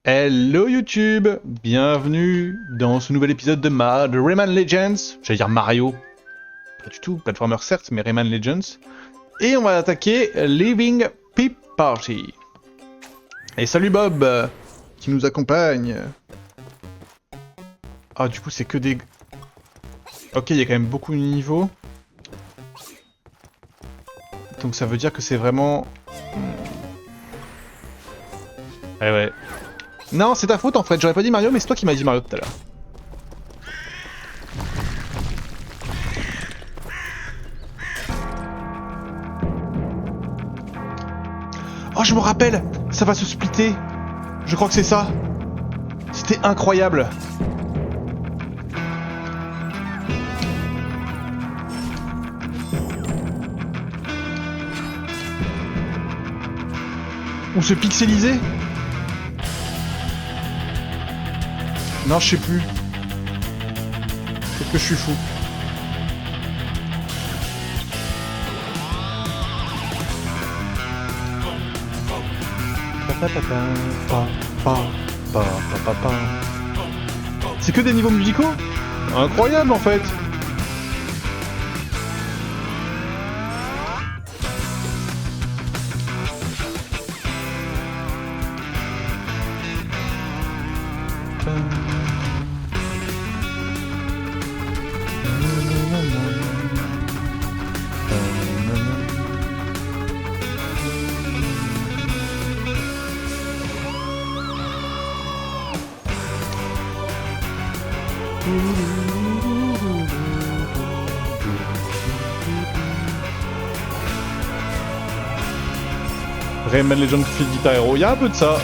Hello YouTube, bienvenue dans ce nouvel épisode de Rayman Legends. J'allais dire Mario, pas du tout, platformer certes, mais Rayman Legends. Et on va attaquer Living Peep Party. Et salut Bob, qui nous accompagne. Ah du coup c'est que des... Ok, il y a quand même beaucoup de niveaux. Donc ça veut dire que c'est vraiment... Ouais. Non, c'est ta faute en fait, j'aurais pas dit Mario, mais c'est toi qui m'as dit Mario tout à l'heure. Oh, je me rappelle, ça va se splitter. Je crois que c'est ça. C'était incroyable. On se pixelisait. Non, je sais plus. Peut-être que je suis fou. C'est que des niveaux musicaux? Incroyable en fait. Rayman Legends Field Guitar Hero, y'a un peu de ça.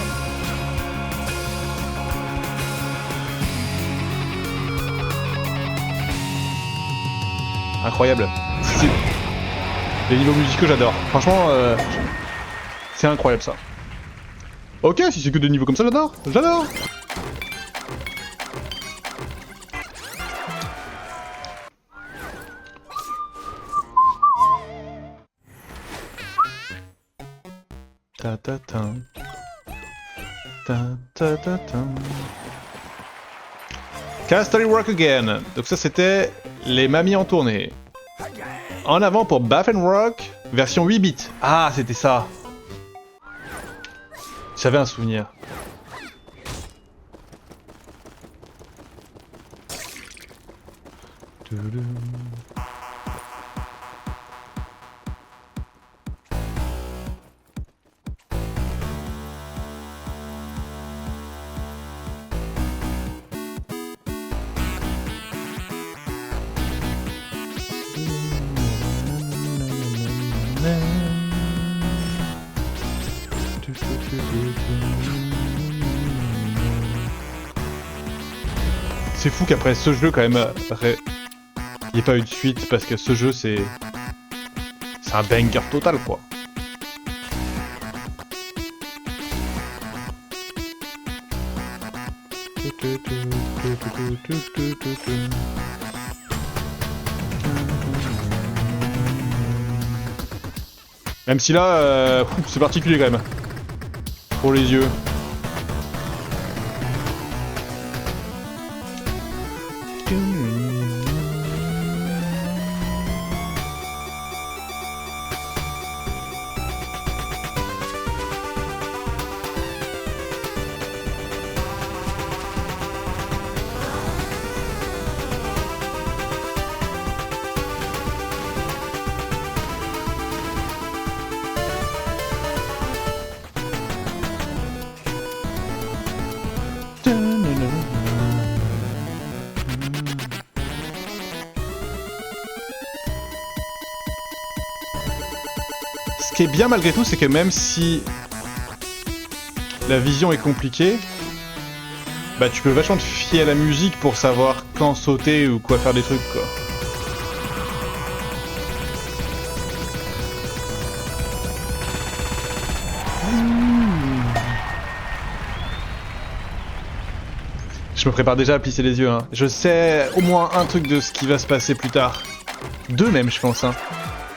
Incroyable. Les niveaux musicaux, j'adore. Franchement, c'est incroyable ça. Ok, si c'est que des niveaux comme ça, j'adore. J'adore. Ta ta ta. Ta ta ta ta. Castle Rock Again. Donc ça c'était les mamies en tournée. En avant pour Baff and Rock, version 8 bits. Ah, c'était ça. J'avais un souvenir. C'est fou qu'après ce jeu quand même, il n'y ait pas eu de suite parce que ce jeu c'est un banger total quoi. Même si là, c'est particulier quand même. Pour les yeux. Ce qui est bien malgré tout, c'est que même si la vision est compliquée, bah tu peux vachement te fier à la musique pour savoir quand sauter ou quoi faire des trucs quoi. Je me prépare déjà à plisser les yeux, hein. Je sais au moins un truc de ce qui va se passer plus tard. Deux même, je pense, hein.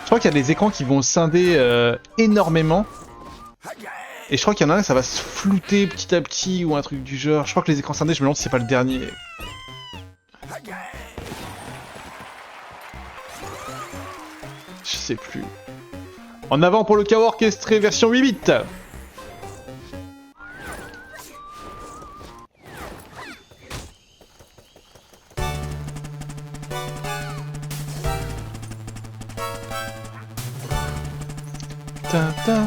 Je crois qu'il y a des écrans qui vont scinder énormément. Et je crois qu'il y en a un, ça va se flouter petit à petit ou un truc du genre. Je crois que les écrans scindés, je me demande si c'est pas le dernier. Je sais plus. En avant pour le chaos orchestré version 8 bits. Ta ta.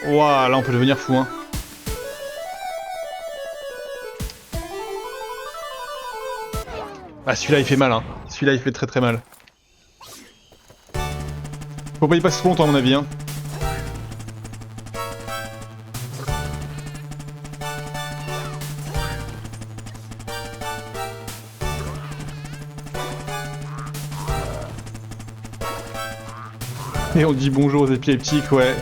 Ouah, là on peut devenir fou, hein. Ah, celui-là il fait mal, hein. Celui-là il fait très très mal. Faut pas y passer trop longtemps à mon avis, hein. Et on dit bonjour aux épileptiques, ouais.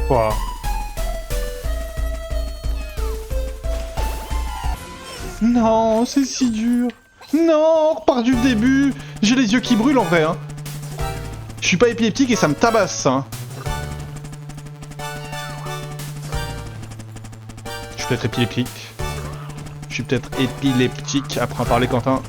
Wow. Non, c'est si dur. Non, on repart du début. J'ai les yeux qui brûlent en vrai, hein. Je suis pas épileptique et ça me tabasse, hein. Je suis peut-être épileptique. Je suis peut-être épileptique, après en parler Quentin.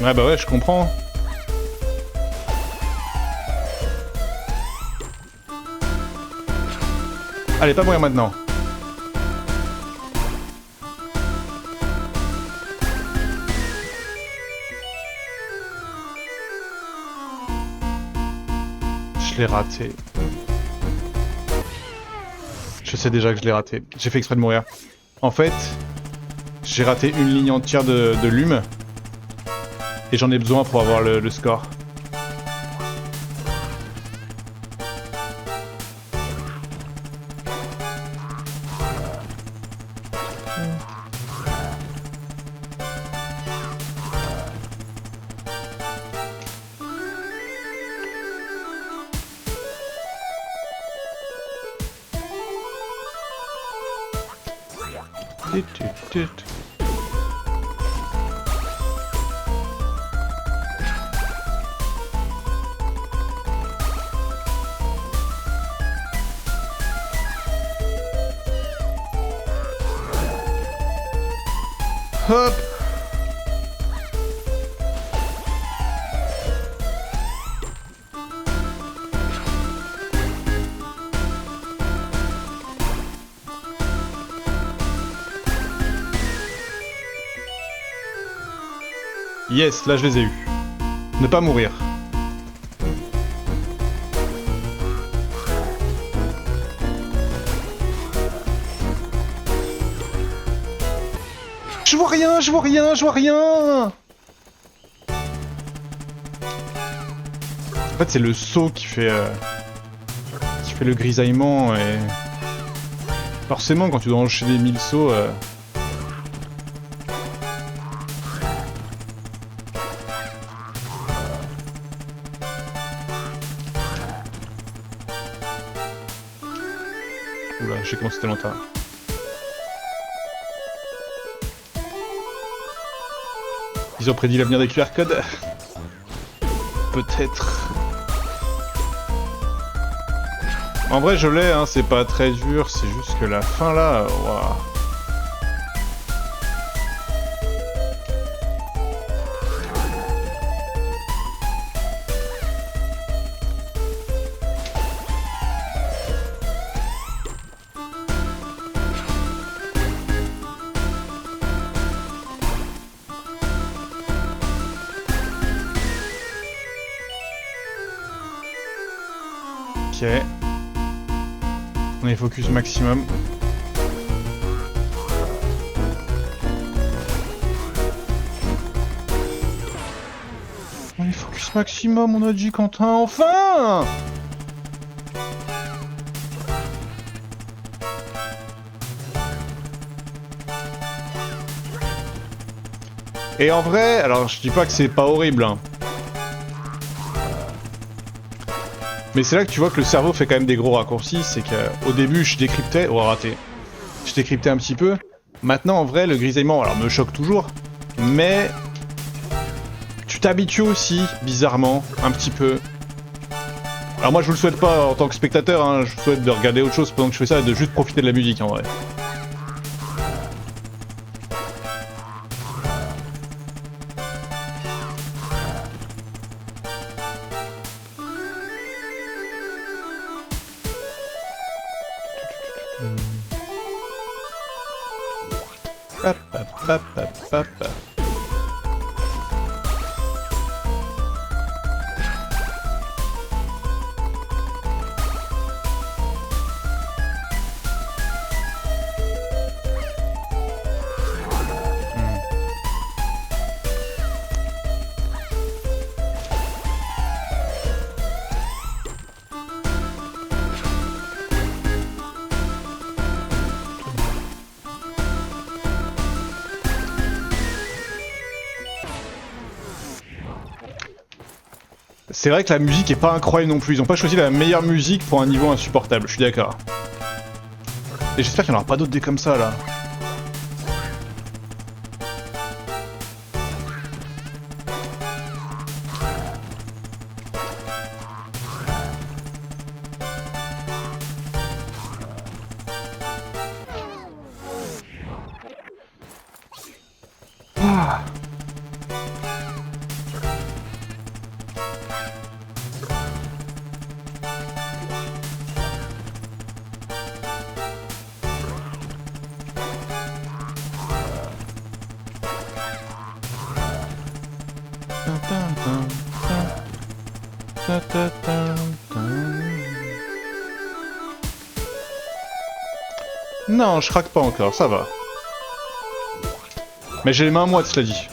Ouais bah ouais, je comprends. Allez, pas mourir maintenant. Je l'ai raté. Je sais déjà que je l'ai raté. J'ai fait exprès de mourir. En fait, j'ai raté une ligne entière de lume. Et j'en ai besoin pour avoir le score. Hop. Yes, là je les ai eus. Ne pas mourir. Je vois rien, je vois rien, je vois rien. En fait, c'est le saut qui fait le grisaillement et forcément quand tu dois enchaîner 1000 sauts. Oula, j'ai commencé tellement tard. Ils ont prédit l'avenir des QR codes. Peut-être. En vrai, je l'ai, hein, c'est pas très dur, c'est juste que la fin là, waouh. Ok. On est focus maximum. On est focus maximum, on a dit Quentin, enfin! Et en vrai, alors je dis pas que c'est pas horrible, hein. Mais c'est là que tu vois que le cerveau fait quand même des gros raccourcis, c'est qu'au début je décryptais, oh raté, je décryptais un petit peu. Maintenant en vrai le grisaillement, alors me choque toujours, mais tu t'habitues aussi, bizarrement, un petit peu. Alors moi je vous le souhaite pas en tant que spectateur, hein, je vous souhaite de regarder autre chose pendant que je fais ça et de juste profiter de la musique en vrai. Hop, hop, hop, hop, hop. C'est vrai que la musique est pas incroyable non plus, ils ont pas choisi la meilleure musique pour un niveau insupportable, je suis d'accord. Et j'espère qu'il n'y en aura pas d'autres des comme ça là. Ah. Non, je craque pas encore, ça va. Mais j'ai les mains moites, cela dit.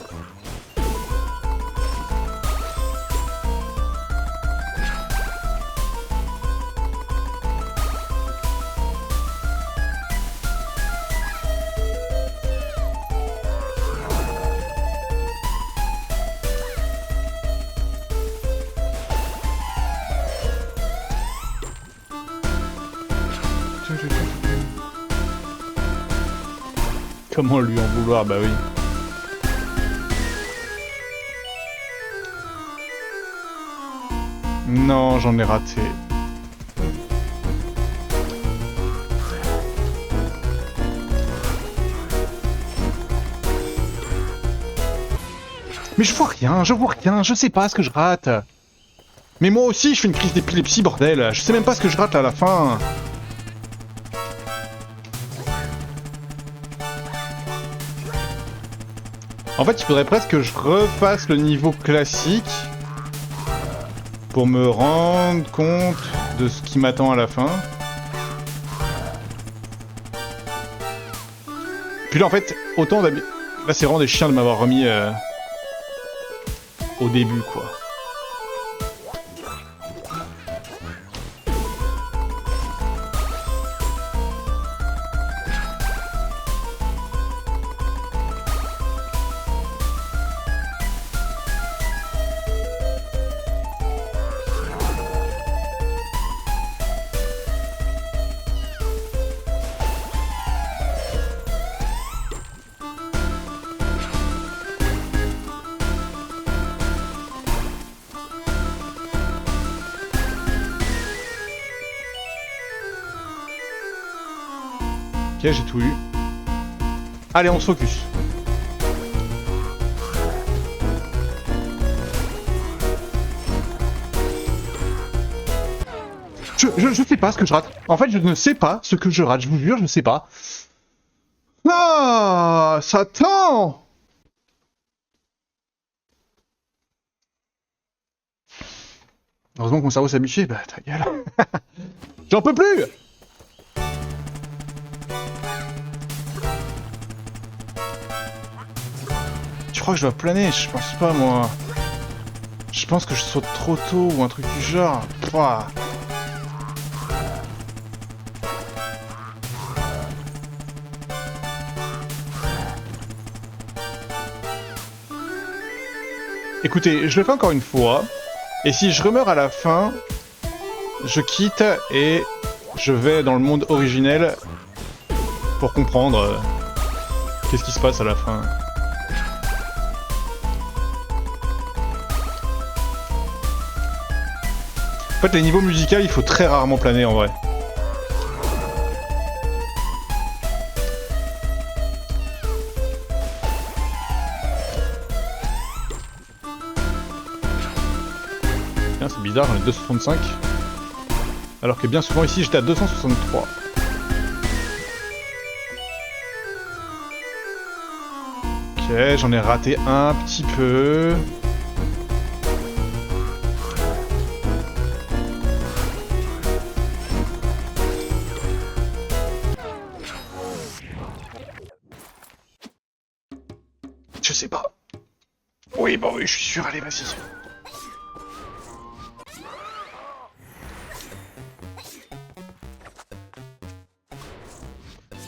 Comment lui en vouloir? Bah oui. Non, j'en ai raté. Mais je vois rien, je sais pas ce que je rate. Mais moi aussi, je fais une crise d'épilepsie, bordel. Je sais même pas ce que je rate là, à la fin. En fait, il faudrait presque que je refasse le niveau classique pour me rendre compte de ce qui m'attend à la fin. Puis là, en fait, autant d'habitude... Là, c'est vraiment des chiens de m'avoir remis au début, quoi. Ok, j'ai tout eu. Allez, on se focus. Je sais pas ce que je rate. En fait, je ne sais pas ce que je rate. Je vous jure, je ne sais pas. Ah, ça tend. Heureusement que mon cerveau s'est habitué. Bah, ta gueule. J'en peux plus. Tu crois que je dois planer? Je pense pas, moi. Je pense que je saute trop tôt ou un truc du genre. Pouah. Écoutez, je le fais encore une fois. Et si je remeurs à la fin, je quitte et je vais dans le monde originel pour comprendre qu'est-ce qui se passe à la fin. En fait, les niveaux musicaux, il faut très rarement planer en vrai. C'est bizarre, j'en ai 265. Alors que bien souvent ici, j'étais à 263. Ok, j'en ai raté un petit peu. Je sais pas. Oui, bon, oui, je suis sûr. Allez, vas-y.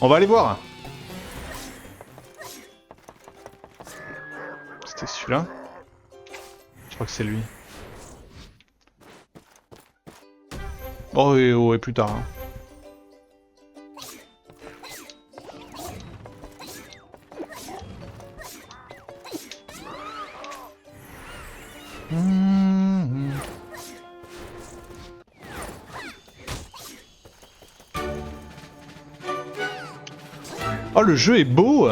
On va aller voir. C'était celui-là. Je crois que c'est lui. Oh, et plus tard. Hein. Oh, le jeu est beau!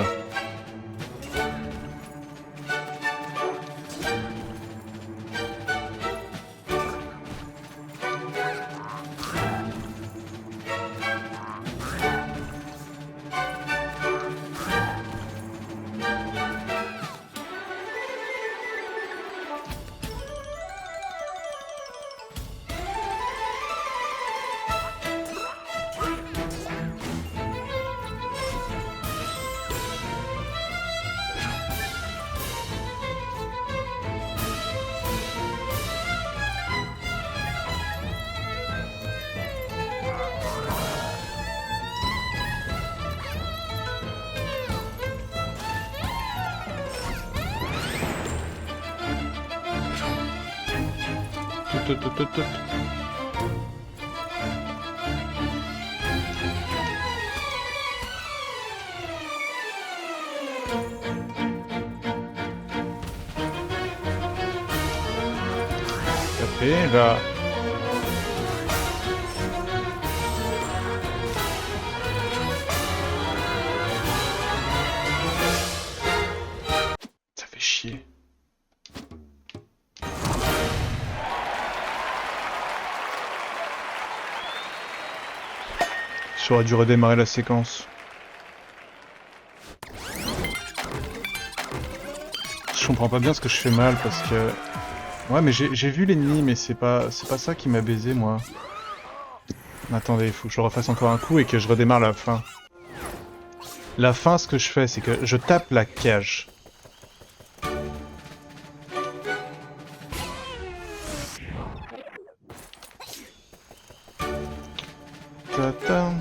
Tapé, là. Ça fait chier. J'aurais dû redémarrer la séquence. Je comprends pas bien ce que je fais mal parce que... Ouais, mais j'ai vu l'ennemi, mais c'est pas ça qui m'a baisé, moi. Attendez, il faut que je refasse encore un coup et que je redémarre la fin. La fin, ce que je fais, c'est que je tape la cage. Ta-ta.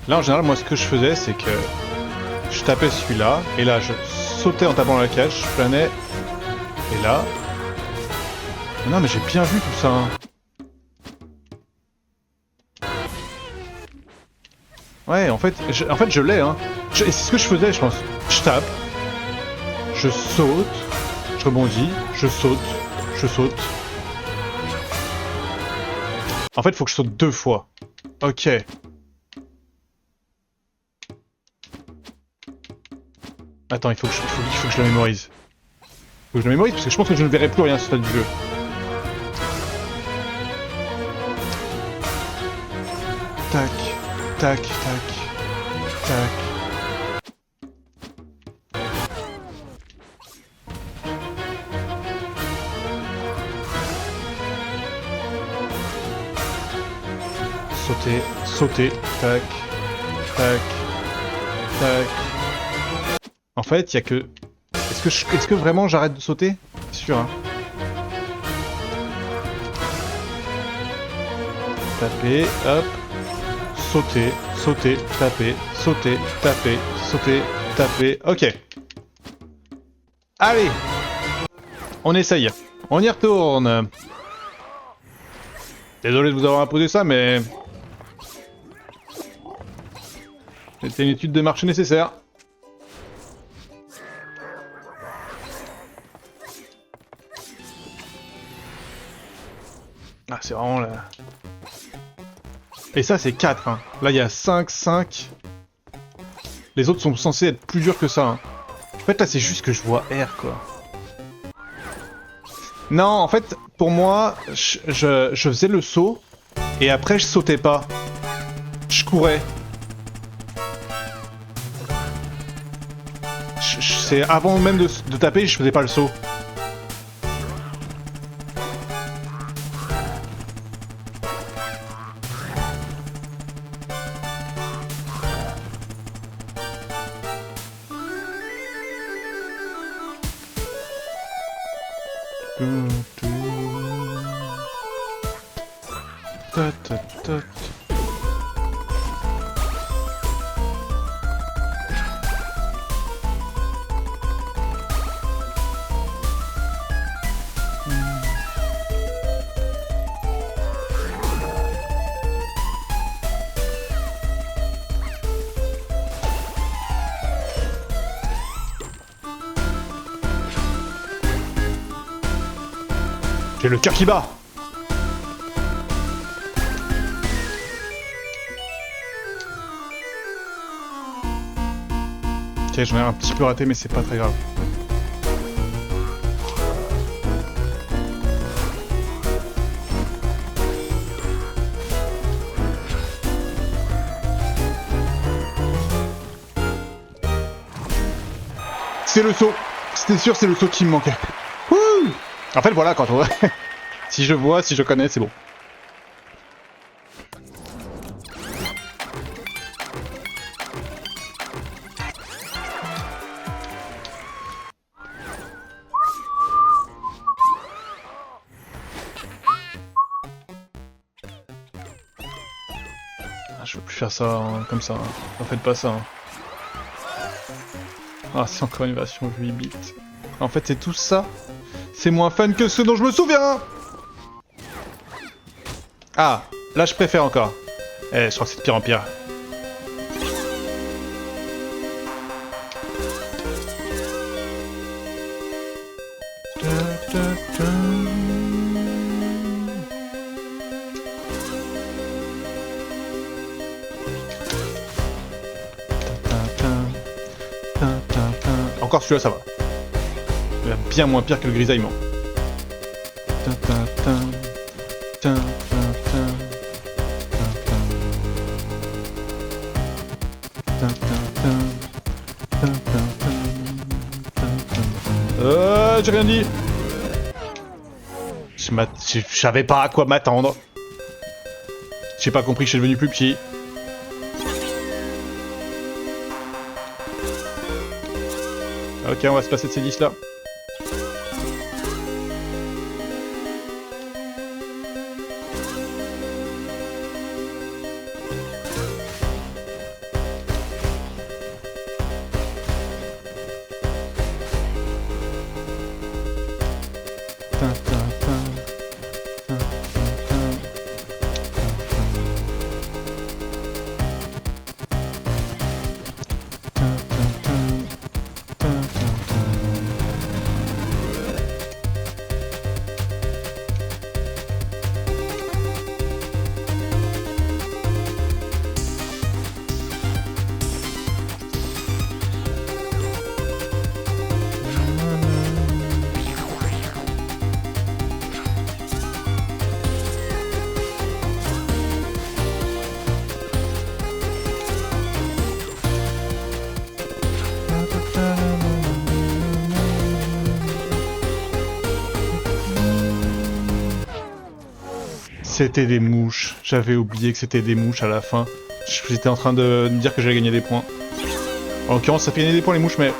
Là, en général, moi, ce que je faisais, c'est que je tapais celui-là, et là, je sautais en tapant la cage, je planais, et là... Non, mais j'ai bien vu tout ça, hein. Ouais, en fait, je l'ai, hein. Et c'est ce que je faisais, je pense. Je tape, je saute, je rebondis, je saute, je saute. En fait, faut que je saute 2 fois. Ok. Attends, il faut que je le mémorise. Faut que je le mémorise parce que je pense que je ne verrai plus rien sur ce stade du jeu. Tac, tac, tac, tac. Sauter, sauter, tac, tac, tac. En fait, il y a que... Est-ce que vraiment j'arrête de sauter? C'est sûr, hein. Taper, hop. Sauter, sauter, taper, sauter, taper, sauter, taper. Ok. Allez. On essaye. On y retourne. Désolé de vous avoir imposé ça, mais... C'était une étude de marché nécessaire. Ah, c'est vraiment là... Et ça, c'est 4, hein. Là, il y a 5, 5. Les autres sont censés être plus durs que ça, hein. En fait, là, c'est juste que je vois R, quoi. Non, en fait, pour moi, je faisais le saut, et après, je sautais pas. Je courais. C'est avant même de taper, je faisais pas le saut. J'ai le cœur qui bat. Ok, j'en ai un petit peu raté, mais c'est pas très grave. C'est le saut. C'était sûr, c'est le saut qui me manquait. Wouh! En fait, voilà, quand on... si je vois, si je connais, c'est bon. Ah, je veux plus faire ça hein, comme ça. Hein. En faites pas ça. Hein. Ah, c'est encore une version 8 bits. En fait, c'est tout ça. C'est moins fun que ce dont je me souviens. Ah, là je préfère encore. Eh, je crois que c'est de pire en pire. Encore celui-là, ça va. Il est bien moins pire que le grisaillement. J'ai rien dit. Je savais pas à quoi m'attendre. J'ai pas compris que je suis devenu plus petit. Ok, on va se passer de ces 10 là. C'était des mouches. J'avais oublié que c'était des mouches à la fin. J'étais en train de me dire que j'allais gagner des points. En l'occurrence, ça fait gagner des points les mouches, mais...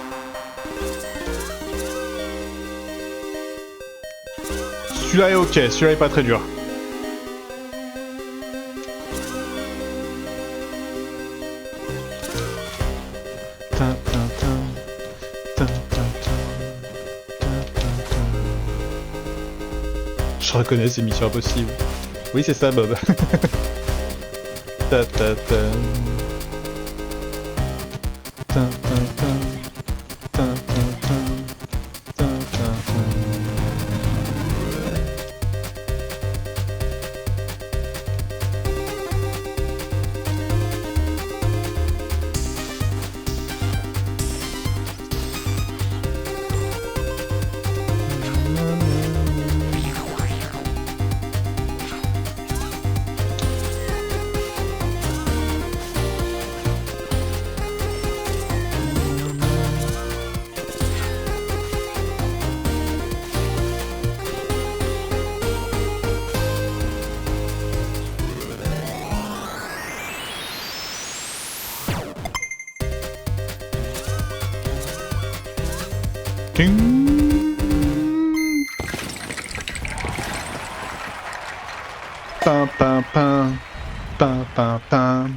Celui-là est ok, celui-là est pas très dur. Je reconnais ces missions impossibles. Oui, c'est ça, Bob. Ta ta ta. Ta ta ta. Ta ta ta. Ta ta ta. Pam pam pam pam pam pam.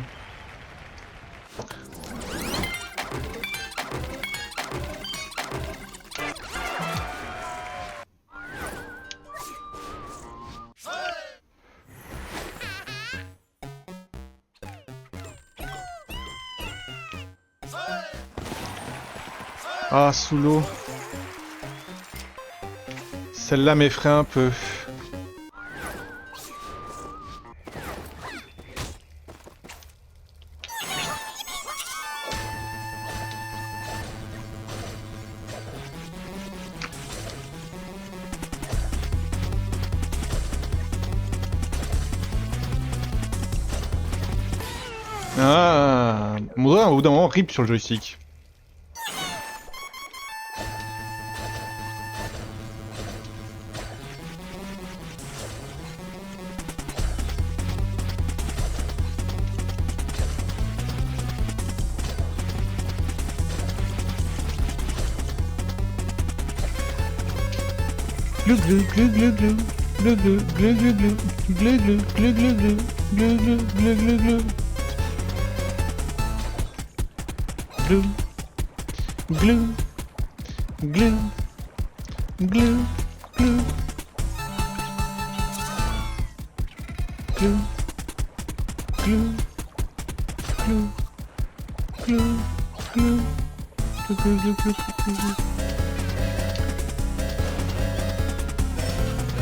Ah, sous l'eau. Celle-là m'effraie un peu. Ah, on dirait au bout d'un moment rip sur le joystick. Glou glou glou glou glou. Glou glou glou glou glou. Glou glou glou glou glou. Glou glou glou glou glou. Glou. Glou. Glou. Glou. Glou. Glou. Glou. Glou. Glou. Glou. Glou glou glou glou glou.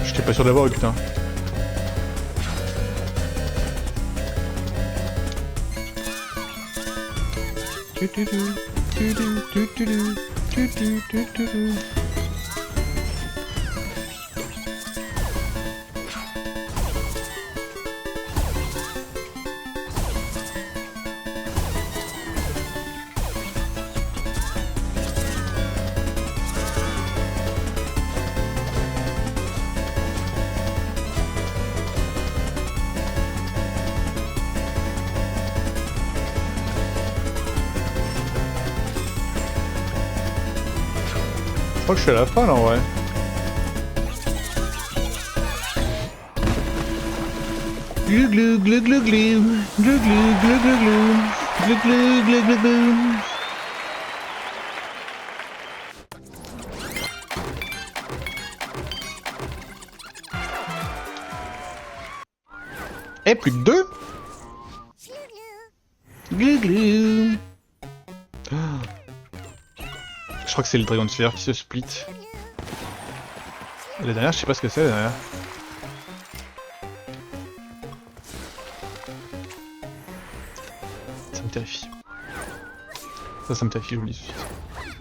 J'étais pas sûr d'avoir eu, putain. crois que je suis à la fin là en vrai. Glou glou glou glou glou. Glou glou glou glou glou. Glou glou glou glou glou. Eh, plus que 2. Glou glou. Je crois que c'est le dragon de sphère qui se split. Et la dernière, je sais pas ce que c'est la dernière. Ça me terrifie. Ça me terrifie, je vous le dis tout de suite.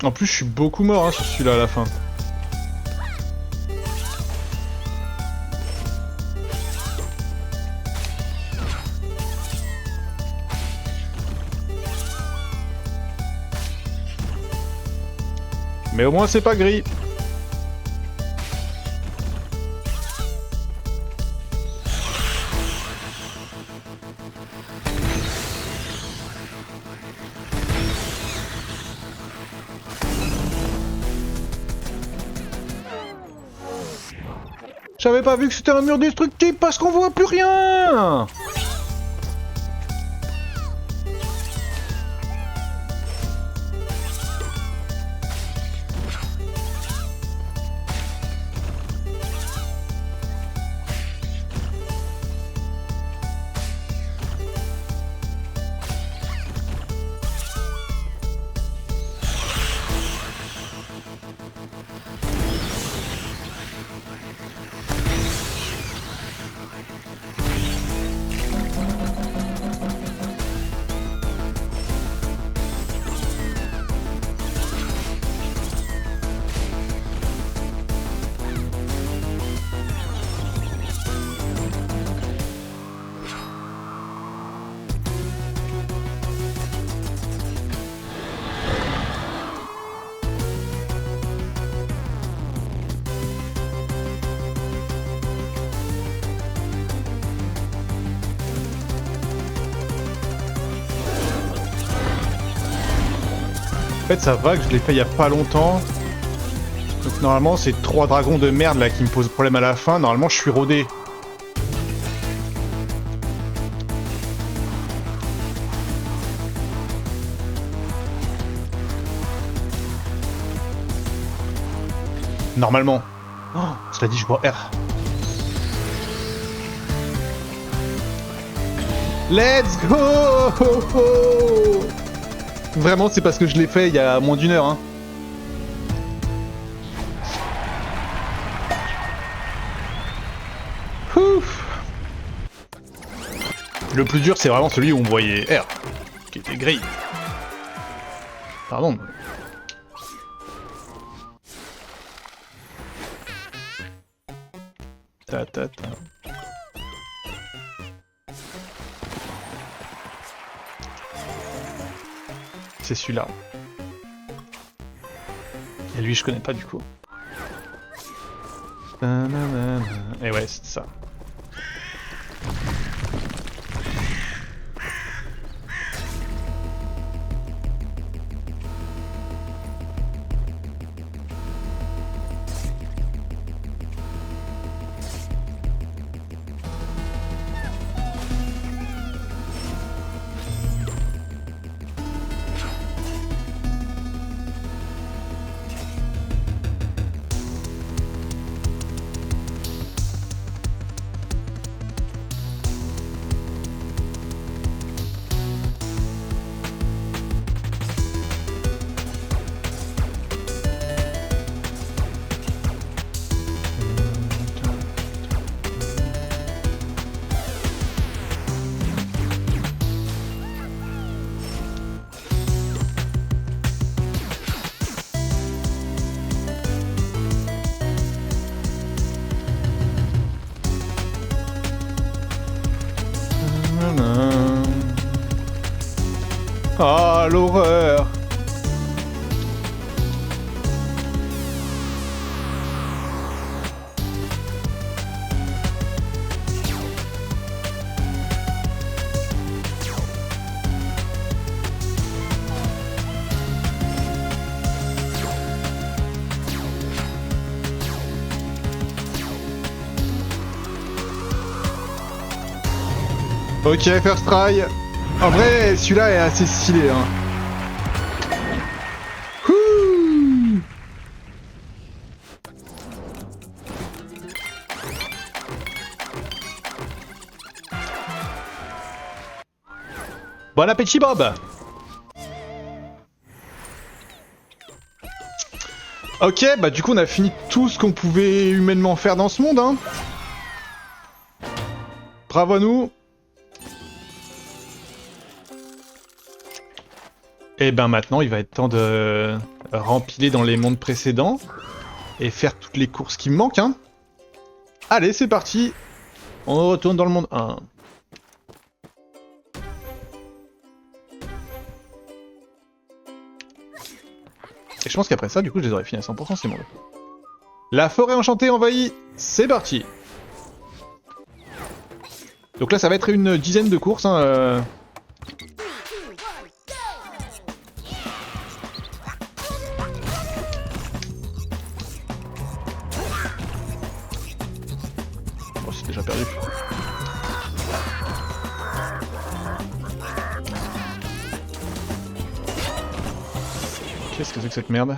En plus, je suis beaucoup mort hein, sur celui-là à la fin. Mais au moins c'est pas gris. J'avais pas vu que c'était un mur destructible parce qu'on voit plus rien. En fait, ça va que je l'ai fait il y a pas longtemps. Donc normalement, c'est 3 dragons de merde là qui me posent problème à la fin. Normalement, je suis rodé. Normalement. Oh, cela dit, je vois R. Let's go! Vraiment, c'est parce que je l'ai fait il y a moins d'1 heure. Hein. Ouf. Le plus dur, c'est vraiment celui où on voyait R, qui était gris. Pardon. Ta ta ta. C'est celui-là. Et lui, je connais pas du coup. Et ouais, c'est ça. Ah, l'horreur! Ok, first try. En vrai, celui-là est assez stylé, hein. Ouh. Bon appétit, Bob. Ok, bah du coup on a fini tout ce qu'on pouvait humainement faire dans ce monde, hein. Bravo à nous. Et ben maintenant il va être temps de rempiler dans les mondes précédents et faire toutes les courses qui me manquent, hein. Allez, c'est parti. On retourne dans le monde 1. Et je pense qu'après ça, du coup, je les aurais finis à 100% ces mondes. La forêt enchantée envahie, c'est parti. Donc là, ça va être une dizaine de courses, hein. Oh, c'est déjà perdu. Qu'est-ce que c'est que cette merde?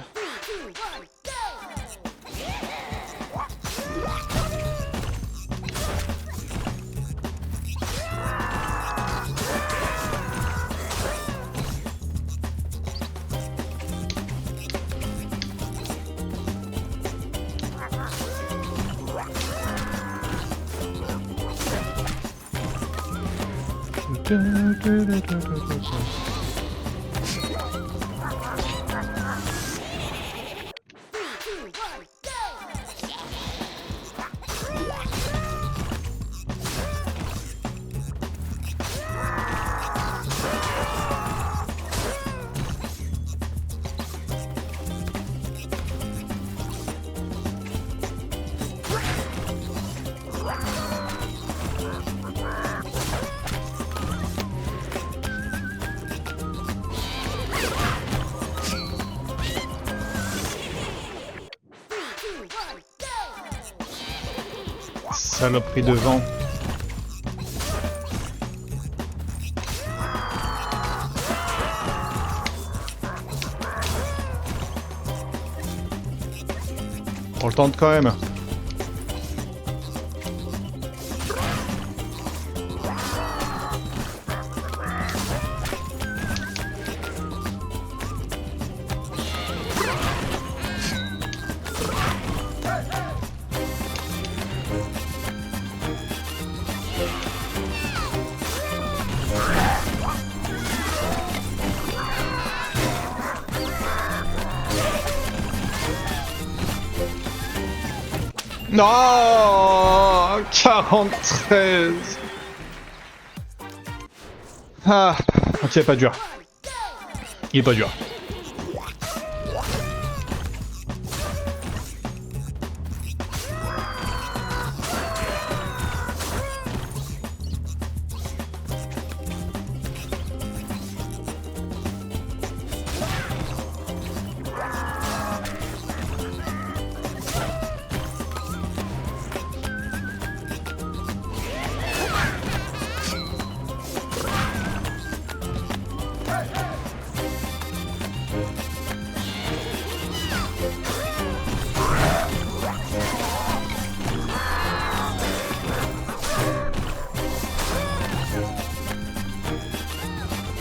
Saloperie de vent. On le tente quand même. Non, 43. Ah, ok, il est pas dur. Il est pas dur.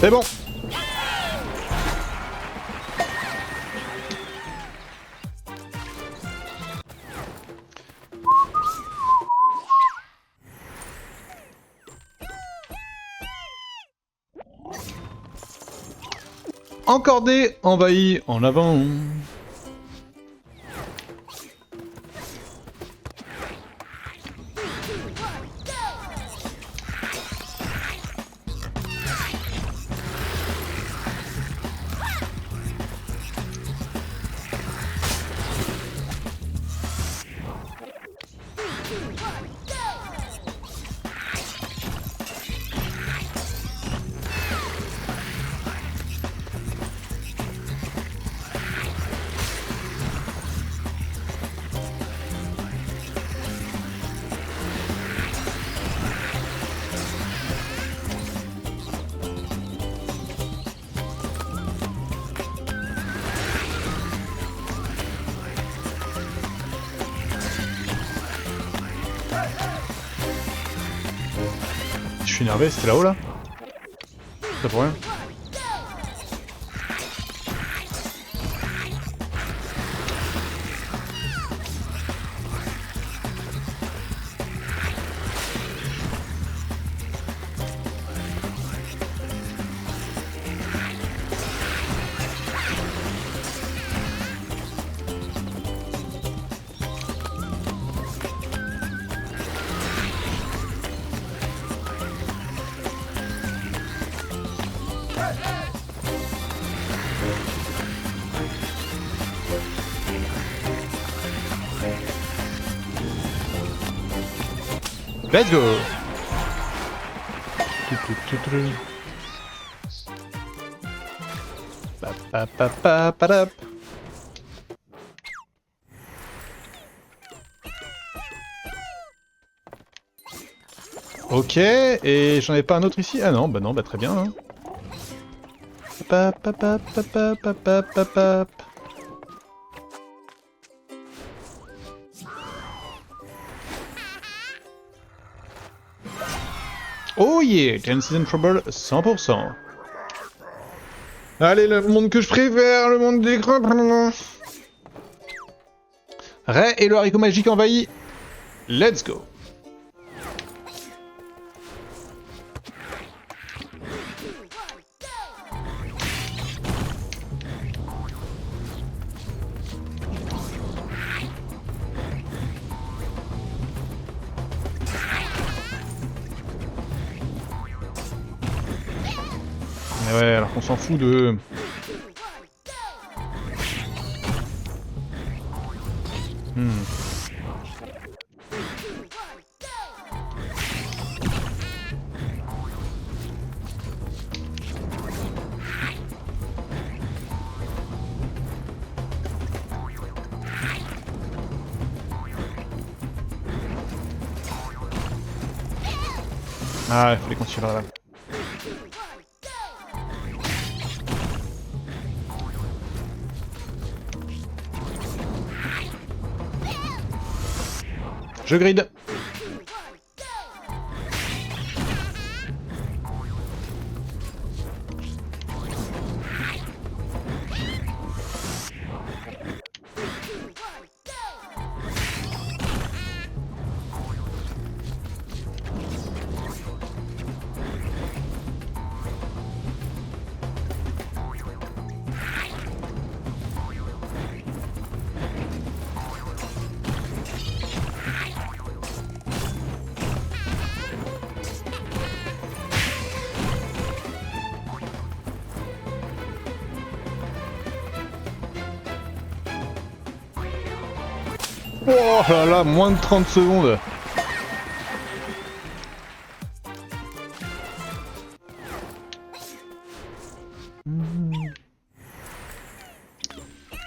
C'est bon. Encordé, envahi, en avant. suis énervé, c'était là-haut là? Ça pour rien. Let's go. Ok, et j'en ai pas un autre ici? Ah non, bah très bien. Hein. Oh yeah, Genesis and Trouble 100%. Allez, le monde que je préfère, le monde des crans. Ray et le haricot magique envahi. Let's go. Mais ouais, alors qu'on s'en fout de... Ah, il fallait continuer là. Je grid. Oh là là, moins de 30 secondes.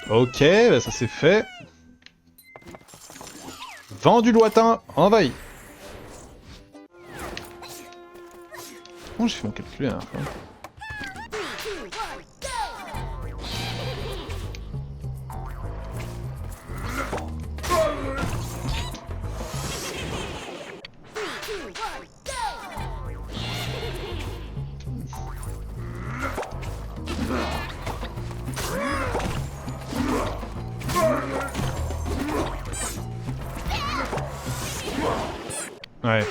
Ok, bah ça c'est fait. Vent du lointain envahi. Comment j'ai fait mon calcul la dernière fois? Ouais.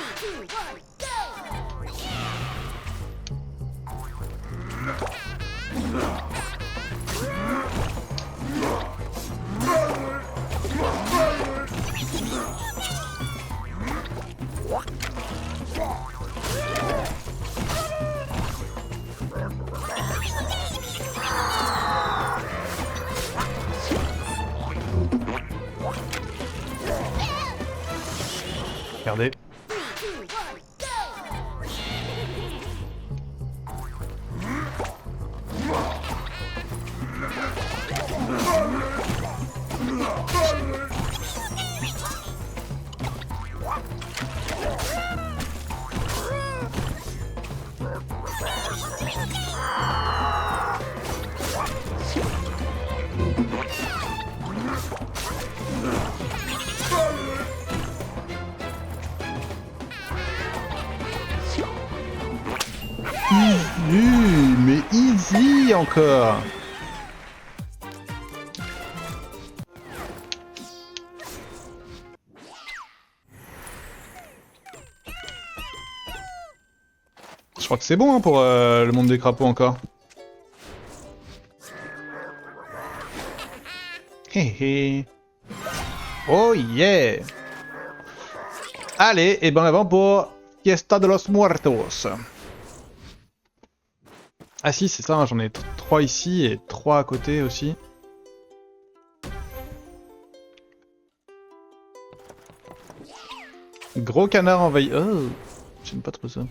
Regardez. Mais easy encore. Je crois que c'est bon hein, pour le monde des crapauds encore. Hé hé. Oh yeah. Allez, et ben avant pour Fiesta de los Muertos. Ah si, c'est ça, hein, j'en ai 3 ici et 3 à côté aussi. Gros canard envahi. Oh, j'aime pas trop ça.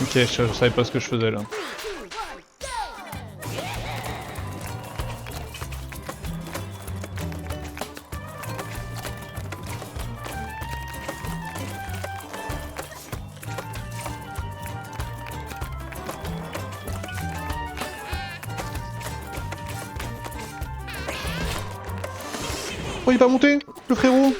Ok, je savais pas ce que je faisais là. Oh, il est pas monté, le frérot.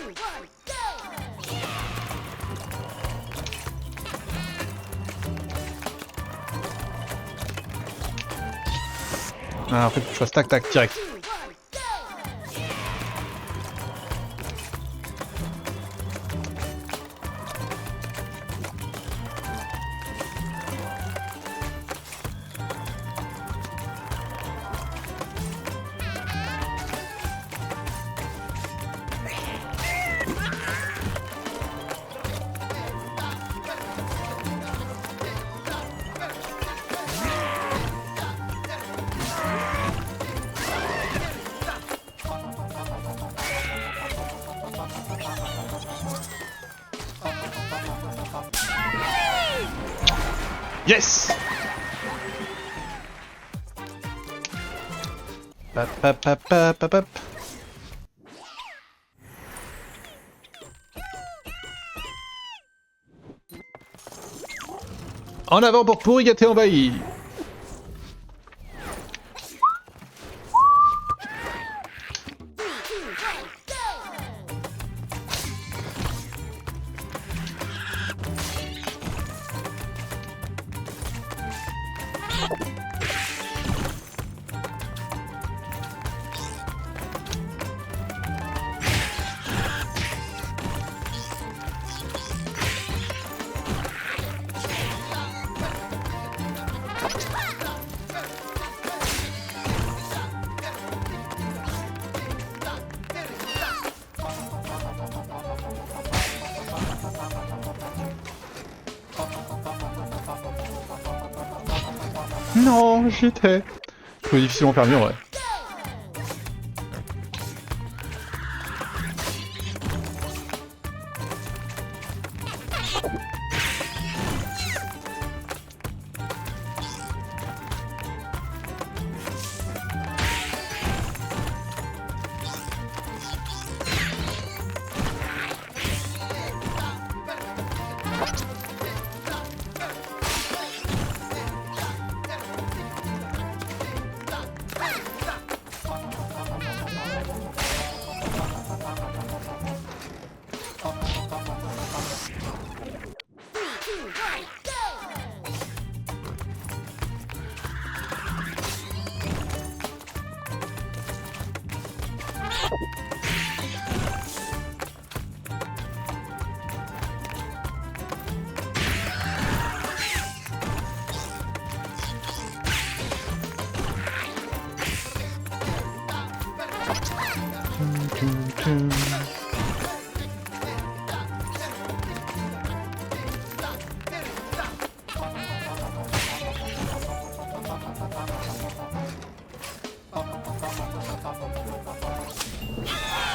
Ah, en fait, faut que je fasse tac tac direct. Yes! Pap, pap, pap, pap, pap, pap. En avant pour Pourrigaté envahi. Non, j'étais. C'est difficilement faire mieux, ouais.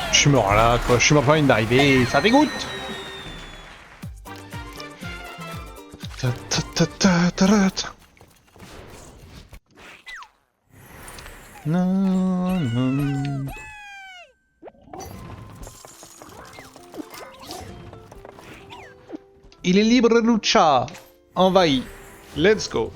Je suis mort là, quoi. Je suis mort pour une d'arriver. Ça dégoûte. Non, non. Il est libre, Lucha. Envahi. Let's go.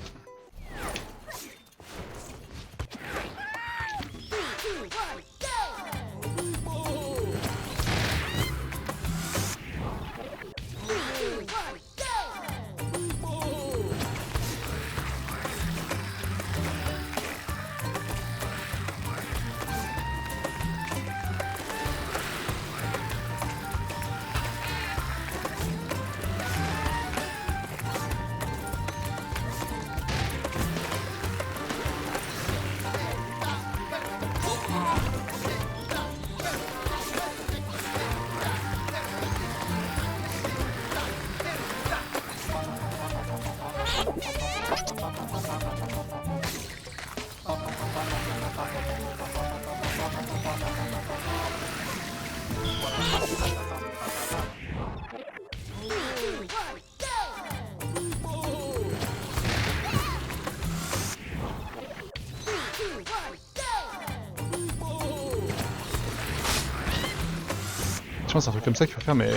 Je pense que c'est un truc comme ça qu'il faut faire, mais...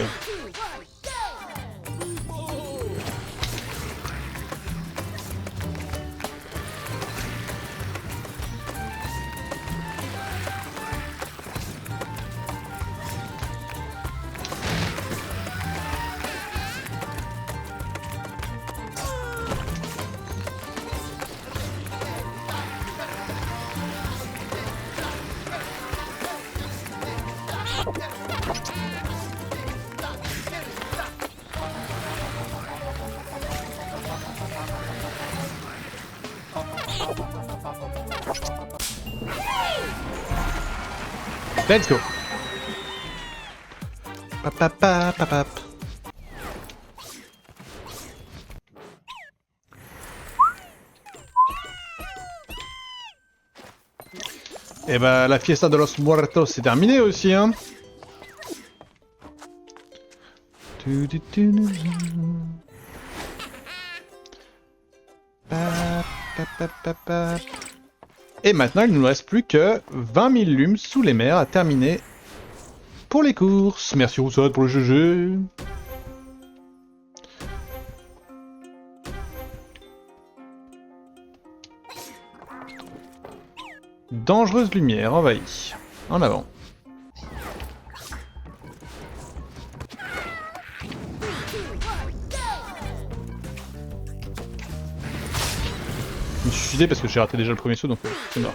Let's go. Papapapapap. Et bah la fiesta de los muertos c'est terminé aussi hein. Et maintenant il ne nous reste plus que 20 000 lumes sous les mers à terminer pour les courses. Merci Roussade pour le GG. Dangereuse lumière envahie. En avant. Je me suis suicidé parce que j'ai raté déjà le premier saut donc c'est mort.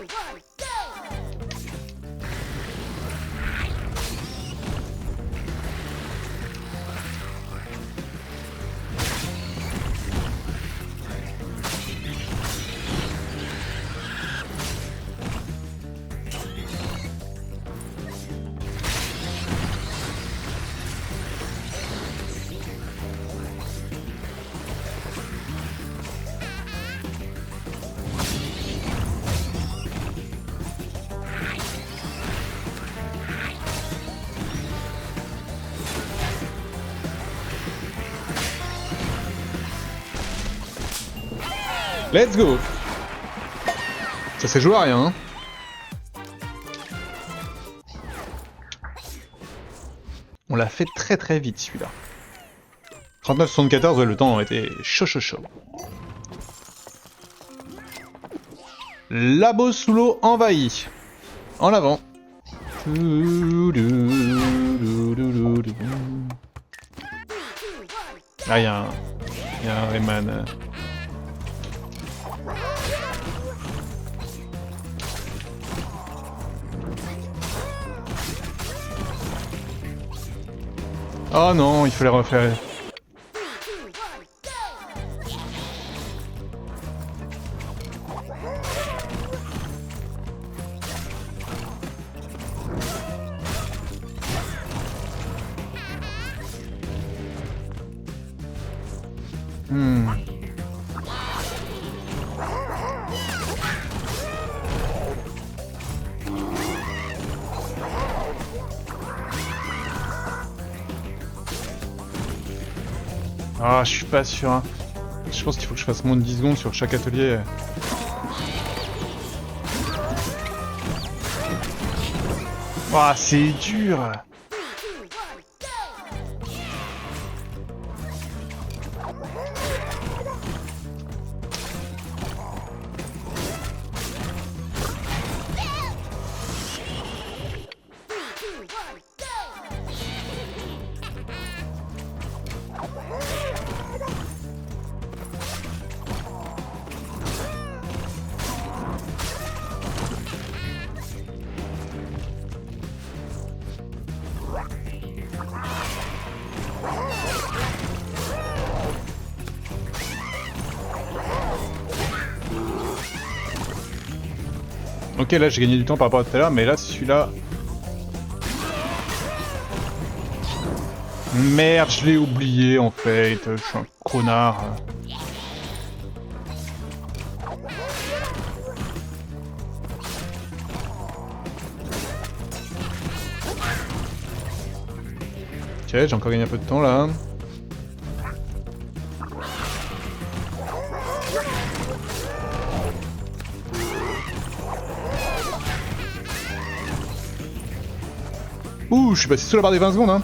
Let's go. Ça s'est joué à rien. Hein. On l'a fait très très vite celui-là. 39-74, le temps était chaud chaud chaud. Labo sous l'eau envahi. En avant. Ah, il y a un Rayman. Oh non, il fallait refaire. Ah, je suis pas sûr. Hein. Je pense qu'il faut que je fasse moins de 10 secondes sur chaque atelier. Ah, c'est dur. Ok, là j'ai gagné du temps par rapport à tout à l'heure, mais là celui-là... Merde, je l'ai oublié en fait, je suis un connard. Ok, j'ai encore gagné un peu de temps là. Ouh, je suis passé sous la barre des 20 secondes, hein.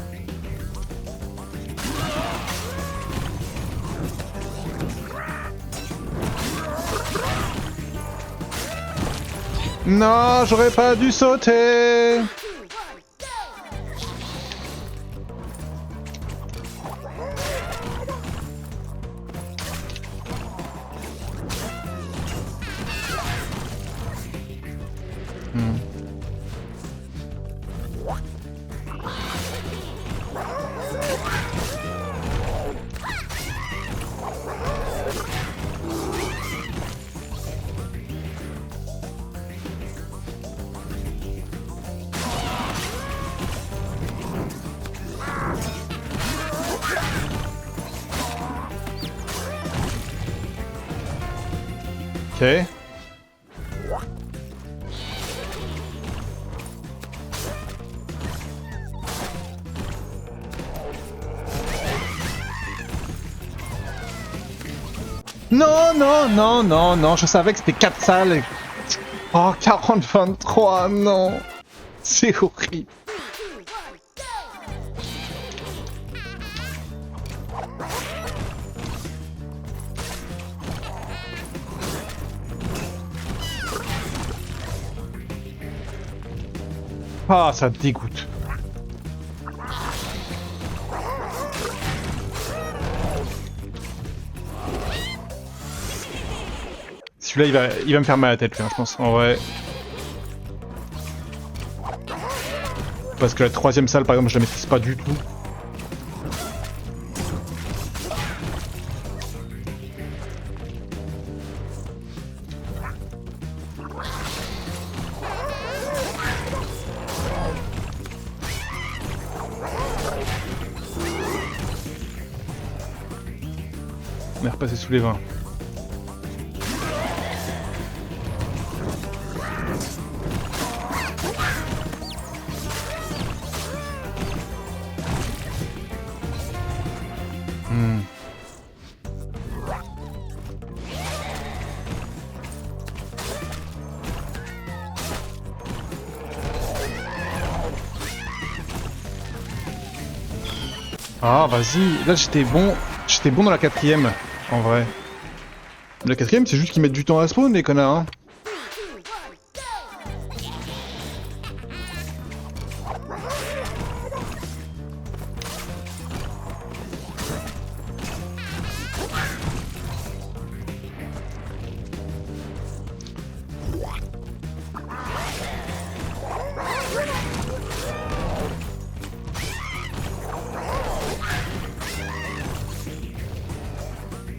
Non, j'aurais pas dû sauter. Ok. Non, non, non, non, non, je savais que c'était 4 salles. Et... Oh, 40-23, non. C'est horrible. Ah, ça dégoûte. Celui-là, il va me faire mal à la tête, lui, hein, je pense, en vrai. Parce que la troisième salle, par exemple, je la maîtrise pas du tout. On est repassé sous les 20. Ah, vas-y. Là, j'étais bon dans la quatrième, en vrai. La quatrième, c'est juste qu'ils mettent du temps à spawn, les connards, hein.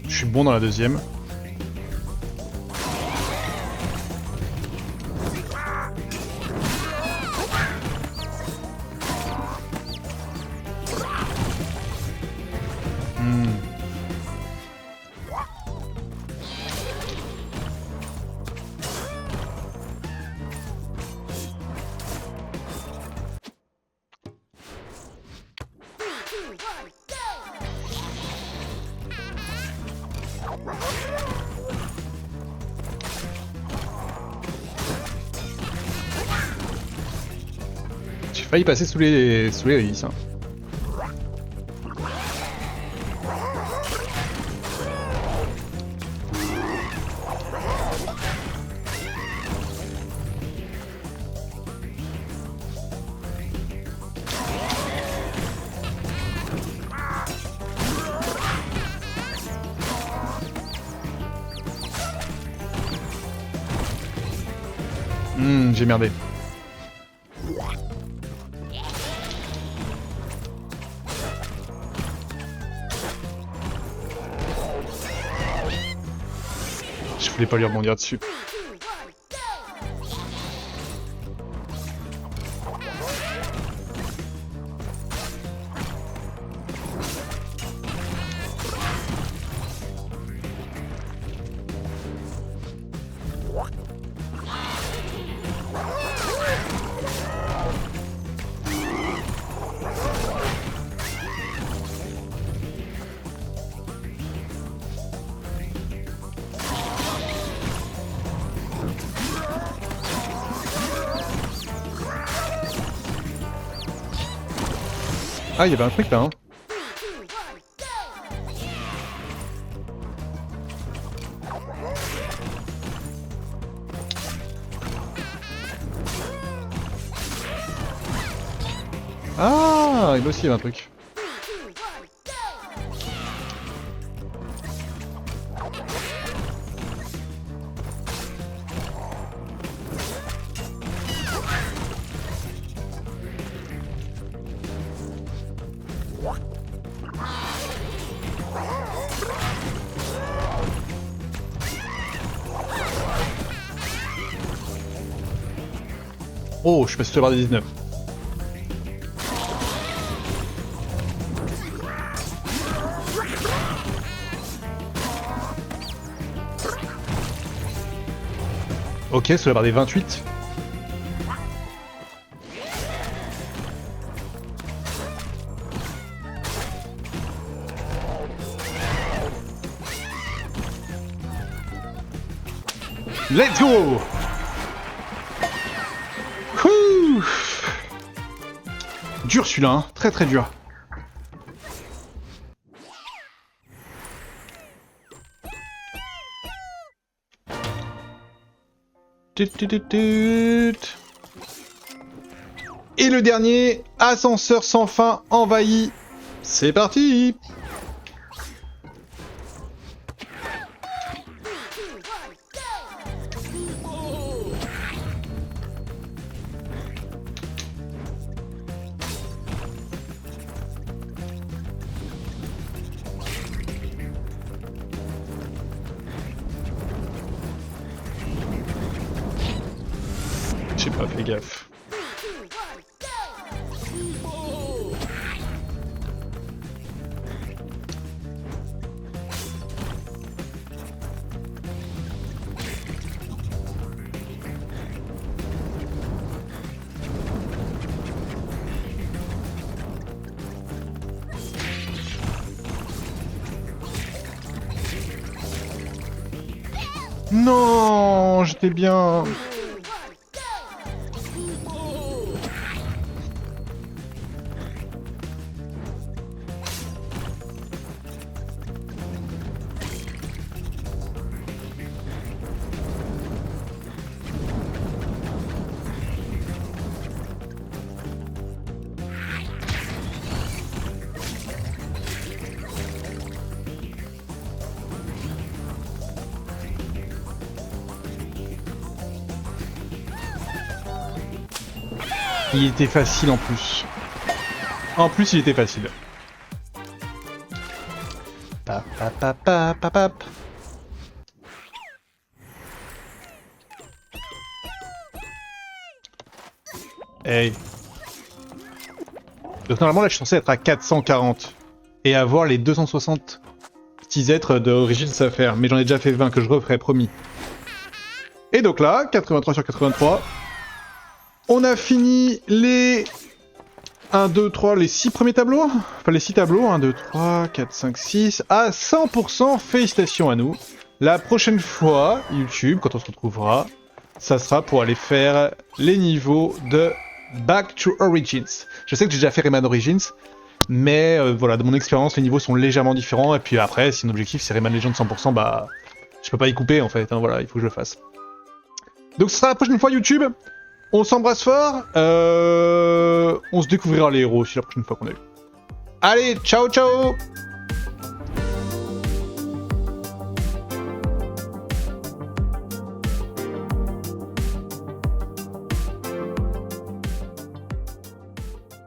Je suis bon dans la deuxième. J'ai failli passer sous les hélices, hein. J'ai merdé. Je voulais pas lui rebondir dessus. Ah, il y avait un truc là, hein. Ah, il aussi il y avait un truc. Oh, je suis passé sur la barre des 19. Ok, sur la barre des 28. Let's go! Ouh. Dur celui-là, hein. Très très dur. Et le dernier, ascenseur sans fin envahi. C'est parti! J'ai pas fait gaffe. Non, j'étais bien. Il était facile en plus. En plus, il était facile. Pa pa pa pa pa pap. Hey. Donc normalement là je suis censé être à 440 et avoir les 260 petits êtres d'origine à faire, mais j'en ai déjà fait 20 que je referai, promis. Et donc là, 83 sur 83, on a fini les 1, 2, 3, les 6 premiers tableaux. Enfin les 6 tableaux, 1, 2, 3, 4, 5, 6, à 100%, félicitations à nous. La prochaine fois, YouTube, quand on se retrouvera, ça sera pour aller faire les niveaux de Back to Origins. Je sais que j'ai déjà fait Rayman Origins, mais voilà, de mon expérience, les niveaux sont légèrement différents, et puis après, si mon objectif c'est Rayman Legends 100%, bah, je peux pas y couper en fait, hein, voilà, il faut que je le fasse. Donc ce sera la prochaine fois YouTube, on s'embrasse fort, on se découvrira les héros aussi la prochaine fois qu'on a eu. Allez, ciao ciao!